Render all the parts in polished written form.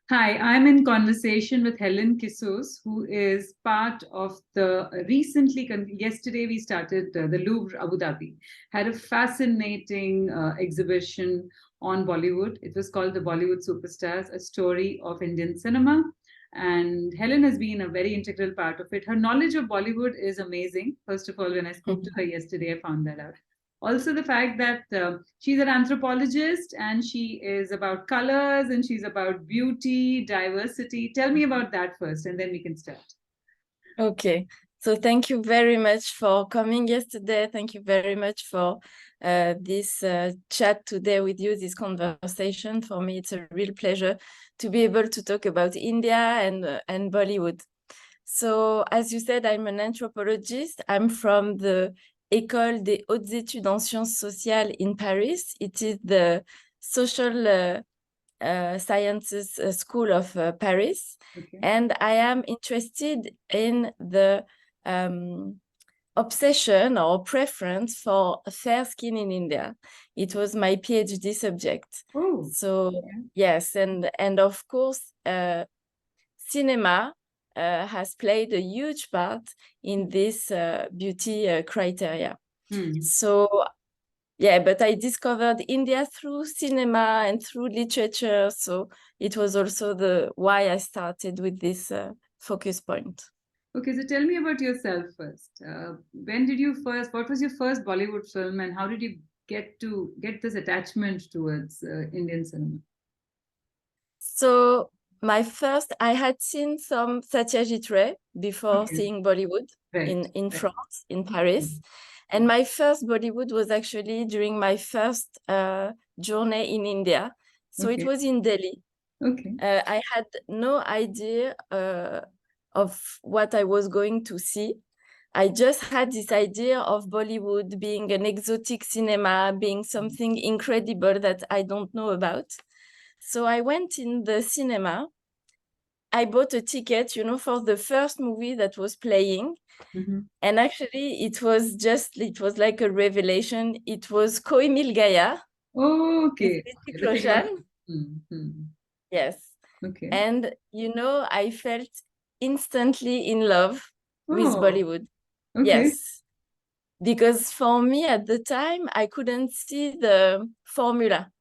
Hi, I'm in conversation with Hélène Kessous, who is part of the yesterday we started the Louvre Abu Dhabi, had a fascinating exhibition on Bollywood. It was called the Bollywood Superstars, a story of Indian cinema. And Helen has been a very integral part of it. Her knowledge of Bollywood is amazing. First of all, when I spoke to her yesterday, I found that out. Also, the fact that she's an anthropologist and she is about colors and she's about beauty, diversity. Tell me about that first, and then we can start. Okay, so thank you very much for coming yesterday. Thank you very much for this chat today with you, this conversation. For me, it's a real pleasure to be able to talk about India and Bollywood. So, as you said, I'm an anthropologist. I'm from the École des Hautes Études en Sciences Sociales in Paris. It is the social Sciences School of Paris. Okay. And I am interested in the obsession or preference for fair skin in India. It was my PhD subject. Oh, so yeah. Yes, and of course, cinema has played a huge part in this beauty criteria. So yeah, but I discovered India through cinema and through literature. So it was also why I started with this focus point. Okay, so tell me about yourself first. What was your first Bollywood film and how did you get this attachment towards Indian cinema? So I had seen some Satyajit Ray before seeing Bollywood in France, in Paris. And my first Bollywood was actually during my first journey in India. So it was in Delhi. I had no idea of what I was going to see. I just had this idea of Bollywood being an exotic cinema, being something incredible that I don't know about. So I went in the cinema. I bought a ticket, for the first movie that was playing. And actually, it was like a revelation. It was Koi Mil Gaya. Oh, okay. Yes. Okay. And, I felt instantly in love with Bollywood. Okay. Yes. Because for me at the time, I couldn't see the formula.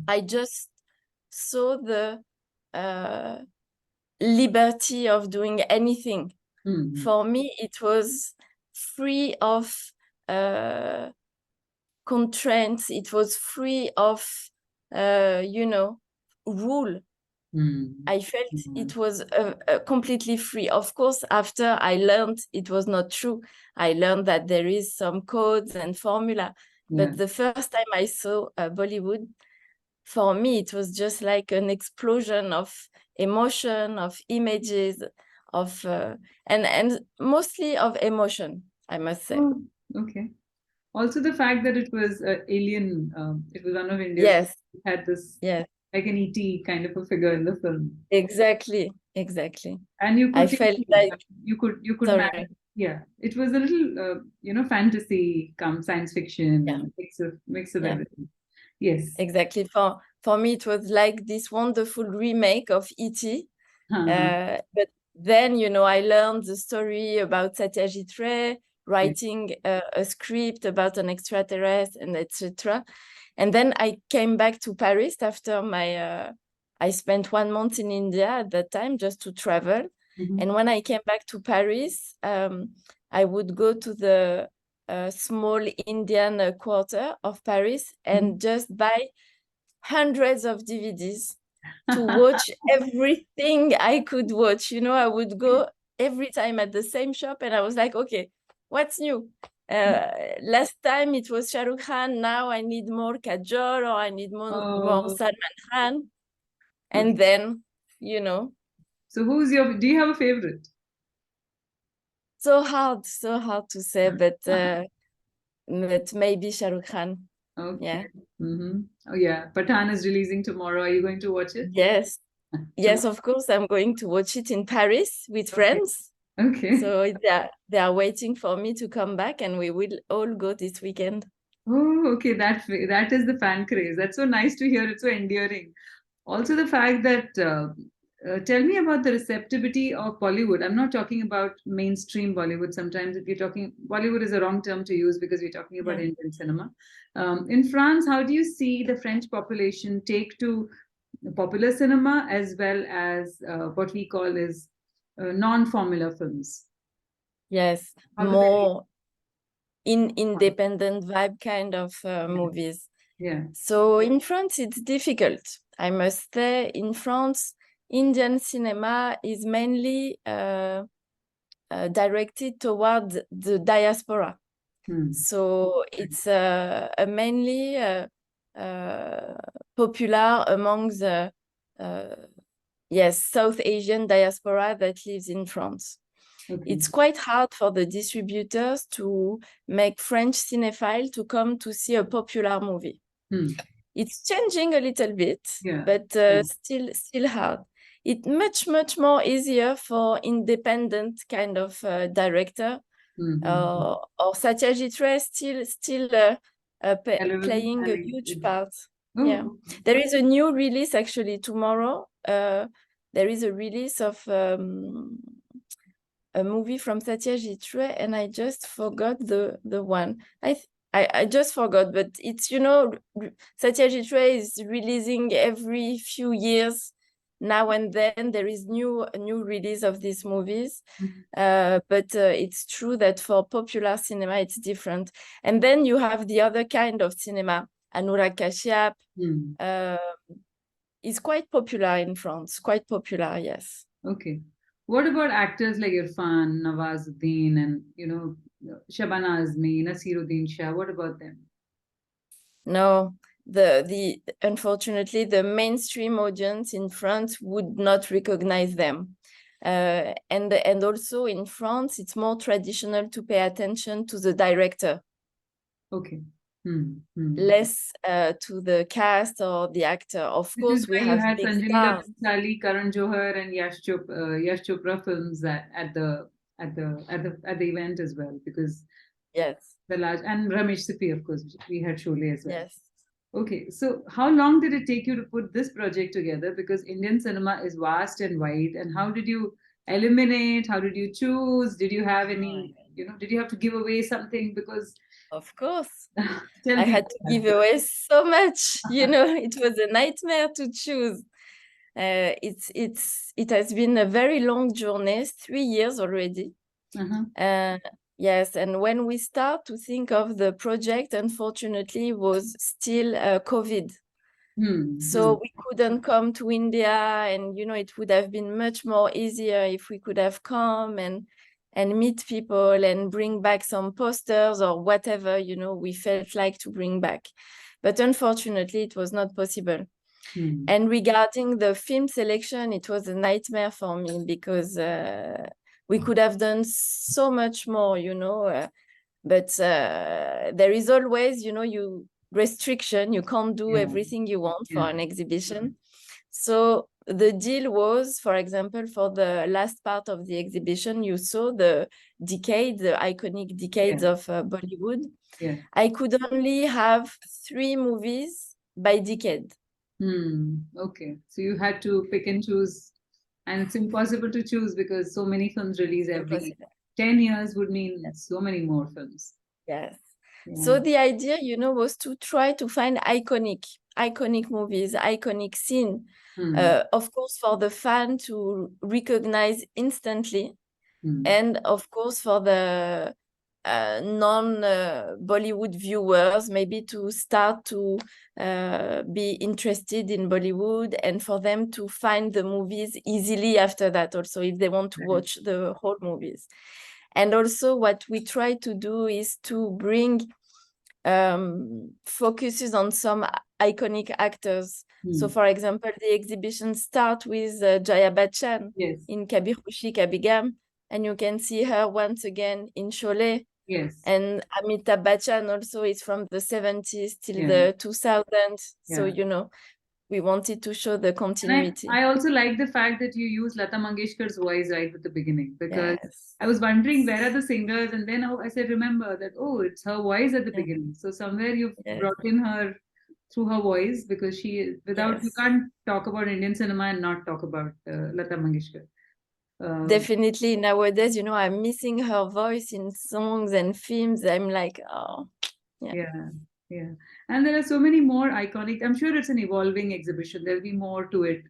I just saw the liberty of doing anything. For me, it was free of constraints. It was free of, rule. I felt it was completely free. Of course, after I learned it was not true. I learned that there is some codes and formula. But the first time I saw Bollywood, for me, it was just like an explosion of emotion, of images, of and mostly of emotion, I must say. Oh, okay. Also, the fact that it was alien, it was one of India's. Yes. It had this like an ET kind of a figure in the film. Exactly. And you could I felt like you could manage. Yeah, it was a little fantasy come science fiction, mix of everything. Yes, exactly. For me, it was like this wonderful remake of E.T. But then, I learned the story about Satyajit Ray writing a script about an extraterrestrial, and etc. And then I came back to Paris after I spent 1 month in India at that time just to travel. And when I came back to Paris, I would go to the small Indian quarter of Paris and just buy hundreds of DVDs to watch everything I could watch. I would go every time at the same shop and I was like, okay, what's new? Last time it was Shah Rukh Khan. Now I need more Kajol or I need more Salman Khan. And then, So do you have a favorite? So hard to say, but maybe Shah Rukh Khan. Okay. Yeah. Oh yeah, Pathan is releasing tomorrow. Are you going to watch it? Yes. Yes, of course. I'm going to watch it in Paris with friends. Okay. So they are waiting for me to come back and we will all go this weekend. Oh, okay. That is the fan craze. That's so nice to hear. It's so endearing. Also the fact that tell me about the receptivity of Bollywood. I'm not talking about mainstream Bollywood. Sometimes if you're talking, Bollywood is a wrong term to use because we're talking about Indian cinema. In France, how do you see the French population take to popular cinema as well as what we call is non-formula films? Yes, more independent vibe kind of movies. Yeah. So in France, it's difficult. I must say, in France, Indian cinema is mainly directed toward the diaspora. So it's mainly popular among the South Asian diaspora that lives in France. Okay. It's quite hard for the distributors to make French cinephile to come to see a popular movie. It's changing a little bit, but still hard. It's much more easier for independent kind of director. Or Satyajit Ray still playing a huge part. Yeah, there is a new release actually tomorrow. There is a release of a movie from Satyajit Ray, and I just forgot the one. I just forgot, but it's, you know, Satyajit Ray is releasing every few years. Now and then there is new release of these movies, but it's true that for popular cinema it's different. And then you have the other kind of cinema. Anurag Kashyap is quite popular in France. Quite popular, yes. Okay. What about actors like Irfan, Nawazuddin, and Shabana Azmi, Nasiruddin Shah? What about them? No. The unfortunately the mainstream audience in France would not recognize them, and also in France it's more traditional to pay attention to the director. Okay. Less to the cast or the actor. Of course, we have big stars. Bhansali, Karan Johar, and Yash Chopra films at the event as well, because the large, and Ramesh Sippy, of course, we had Sholay as well. Yes. Okay, so how long did it take you to put this project together? Because Indian cinema is vast and wide, and how did you eliminate? How did you choose? Did you have any? Did you have to give away something? Because of course, I had to give away so much. It was a nightmare to choose. It has been a very long journey, 3 years already. Yes, and when we start to think of the project, unfortunately, it was still COVID. So we couldn't come to India, and it would have been much more easier if we could have come and meet people and bring back some posters or whatever we felt like to bring back. But unfortunately, it was not possible. And regarding the film selection, it was a nightmare for me because we could have done so much more, but there is always, restriction. You can't do everything you want for an exhibition. So the deal was, for example, for the last part of the exhibition, you saw the iconic decades of Bollywood. I could only have 3 movies by decade. Okay, so you had to pick and choose, and it's impossible to choose because so many films release every 10 years would mean so many more films. Yes. So the idea, was to try to find iconic movies, iconic scene, of course, for the fan to recognize instantly, and of course for the non-Bollywood viewers, maybe to start to be interested in Bollywood, and for them to find the movies easily after that also, if they want to watch the whole movies. And also what we try to do is to bring focuses on some iconic actors. So for example, the exhibition starts with Jaya Bachchan in Kabir Khushi Kabhi Gham, and you can see her once again in Sholay. And Amitabh Bachchan also is from the 70s till the 2000s. So, we wanted to show the continuity. I also like the fact that you use Lata Mangeshkar's voice right at the beginning, because I was wondering where are the singers, and then I said, remember that, it's her voice at the beginning. So somewhere you've brought in her through her voice, because without, you Yes. can't talk about Indian cinema and not talk about Lata Mangeshkar. Definitely nowadays, I'm missing her voice in songs and films. I'm like, oh, yeah. And there are so many more iconic. I'm sure it's an evolving exhibition. There'll be more to it.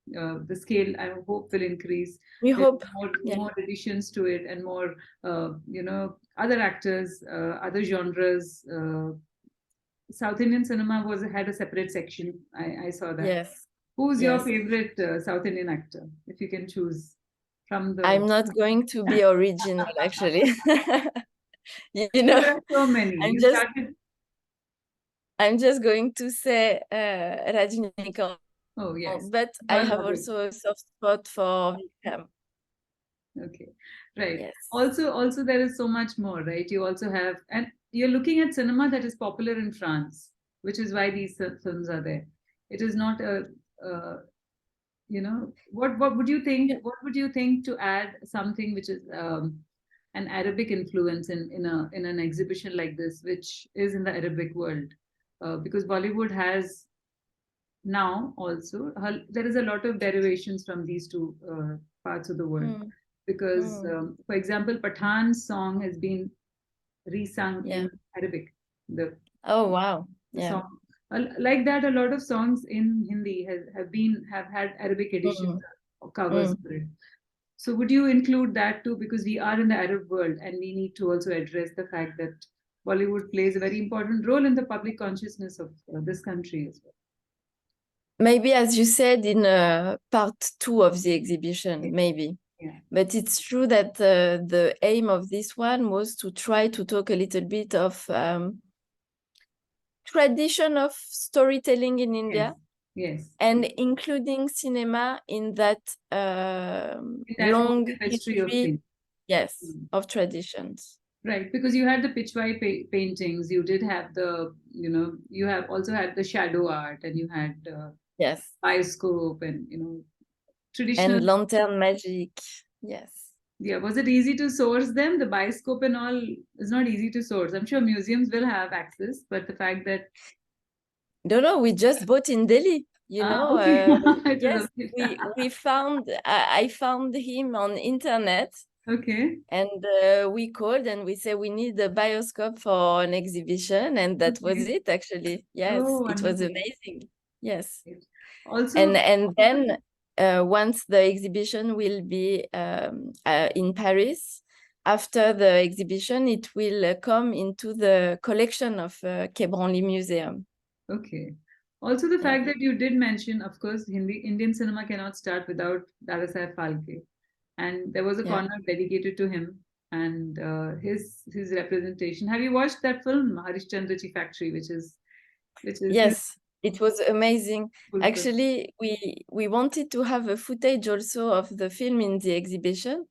The scale, I hope, will increase. We There's hope. more additions to it, and more, other actors, other genres. South Indian cinema had a separate section. I saw that. Yes. Who's your Yes. favorite South Indian actor, if you can choose from the? I'm not going to be original, actually. There are so many. I'm just going to say Rajinikanth. Oh yes. But I have also a soft spot for Vikram. Okay, right. Yes. Also there is so much more, right? You also have, and you're looking at cinema that is popular in France, which is why these films are there. It is not what would you think? Yeah. What would you think to add something which is an Arabic influence in an exhibition like this, which is in the Arabic world? Because Bollywood has now also, there is a lot of derivations from these two parts of the world. Because, for example, Pathan's song has been resung in Arabic. Oh wow! The song, like that, a lot of songs in Hindi have had Arabic editions or covers for it. So would you include that too? Because we are in the Arab world, and we need to also address the fact that Bollywood plays a very important role in the public consciousness of this country as well. Maybe, as you said, in part 2 of the exhibition, maybe. Yeah. But it's true that the aim of this one was to try to talk a little bit of tradition of storytelling in India. Yes. And including cinema in that long history of things. Yes, of traditions. Right, because you had the pitchwai paintings, you did have the, you have also had the shadow art, and you had yes, bioscope, and traditional, and lantern magic. Yes. Yeah, was it easy to source them? The bioscope and all is not easy to source. I'm sure museums will have access, but the fact that no, we just bought in Delhi. Okay. Yes, we found. I found him on internet. Okay. And we called and we said we need a bioscope for an exhibition, and that was it. Actually, yes, it was amazing. Yes. Also, and then once the exhibition will be in Paris, after the exhibition, it will come into the collection of Quai Branly Museum. Okay. Also, the fact that you did mention, of course, Indian cinema cannot start without Dadasaheb Phalke, and there was a corner dedicated to him and his representation. Have you watched that film, Harishchandraji Factory, which is Yes, it was amazing. Actually, we wanted to have a footage also of the film in the exhibition.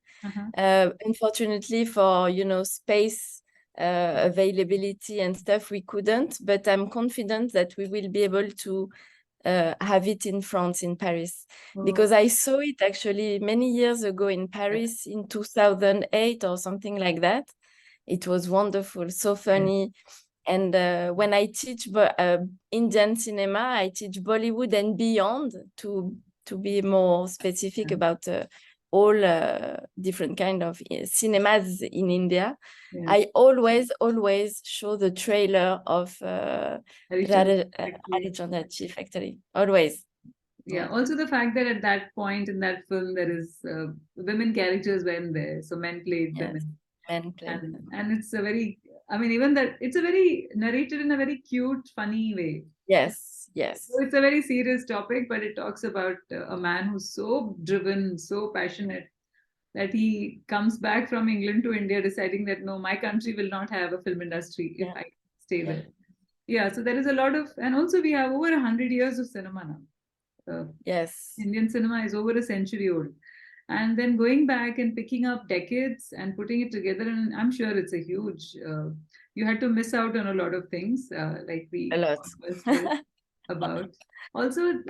Unfortunately, for space availability and stuff, we couldn't. But I'm confident that we will be able to have it in France, in Paris, because I saw it actually many years ago in Paris in 2008 or something like that. It was wonderful, so funny. And when I teach Indian cinema, I teach Bollywood and beyond to be more specific about all different kind of cinemas in India. I always show the trailer of Harishchandraji Factory. Always. Yeah. Also, the fact that at that point in that film, there is women characters weren't there, so men played women. And it's a very, even that, it's a very narrated in a very cute, funny way. Yes. So it's a very serious topic, but it talks about a man who's so driven, so passionate, that he comes back from England to India deciding that, no, my country will not have a film industry if I stay there. Yeah, so there is a lot of, and also we have over 100 years of cinema now. Indian cinema is over a century old. And then going back and picking up decades and putting it together, and I'm sure it's a huge, you had to miss out on a lot of things, like we spoke about. Also,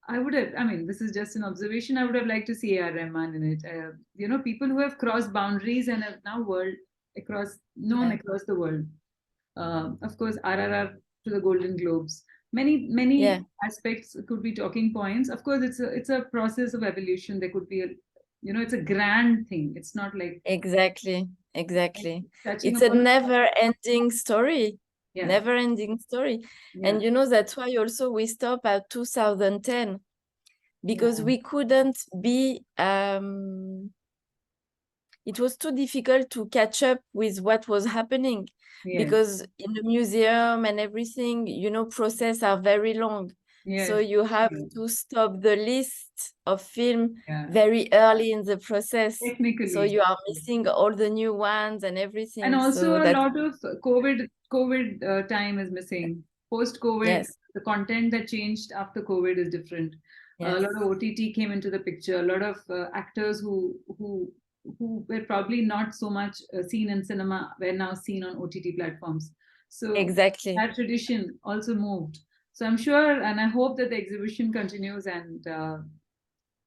I would have, this is just an observation, I would have liked to see A.R. Rahman in it. People who have crossed boundaries and have now known across the world. Of course, RRR to the Golden Globes. many aspects could be talking points. Of course, it's a process of evolution. There could be it's a grand thing. It's not like exactly. touching It's a upon never-ending story. yeah. Never-ending story. And that's why also we stopped at 2010, because we couldn't be it was too difficult to catch up with what was happening, because in the museum and everything, process are very long. So you have to stop the list of film very early in the process. Technically. So you are missing all the new ones and everything. And also so a lot of COVID time is missing. Post-COVID, the content that changed after COVID is different. A lot of OTT came into the picture. A lot of actors who were probably not so much seen in cinema were now seen on OTT platforms. So that tradition also moved. So I'm sure, and I hope that the exhibition continues and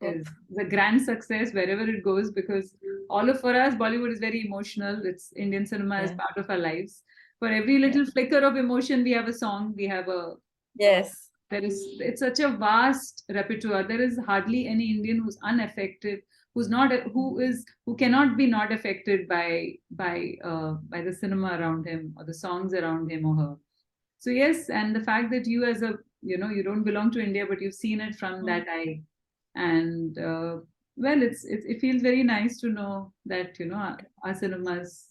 is a grand success wherever it goes, because for us, Bollywood is very emotional. It's Indian cinema is part of our lives. For every little flicker of emotion, we have a song, we have a it's such a vast repertoire. There is hardly any Indian who's unaffected, who cannot be not affected by the cinema around him or the songs around him or her. So yes, and the fact that you as you don't belong to India, but you've seen it from that eye, and it feels very nice to know that our cinema is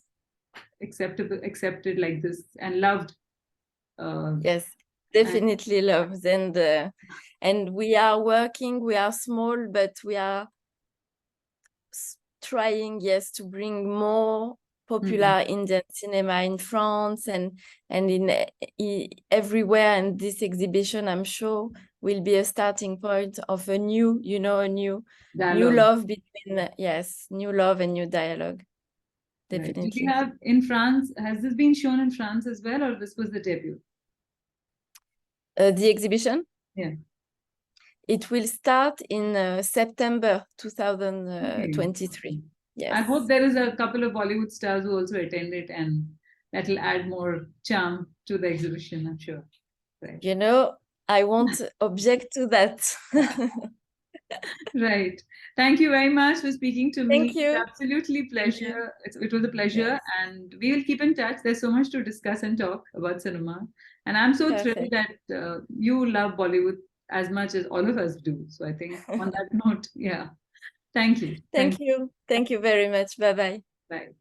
accepted like this and loved. Yes, definitely loved, and we are working. We are small, but we are trying, to bring more popular Indian cinema in France and in everywhere. And this exhibition, I'm sure, will be a starting point of a new love between new love and new dialogue. Definitely. Did you have in France? Has this been shown in France as well, or this was the debut? The exhibition? Yeah. It will start in September 2023. Yes. I hope there is a couple of Bollywood stars who also attend it, and that will add more charm to the exhibition, I'm sure. Right. I won't object to that. Right. Thank you very much for speaking to me. Thank you. It's absolutely pleasure. It was a pleasure, and we will keep in touch. There's so much to discuss and talk about cinema. And I'm so thrilled that you love Bollywood as much as all of us do. So I think on that note, thank you. Thank you. Thank you very much. Bye-bye. Bye.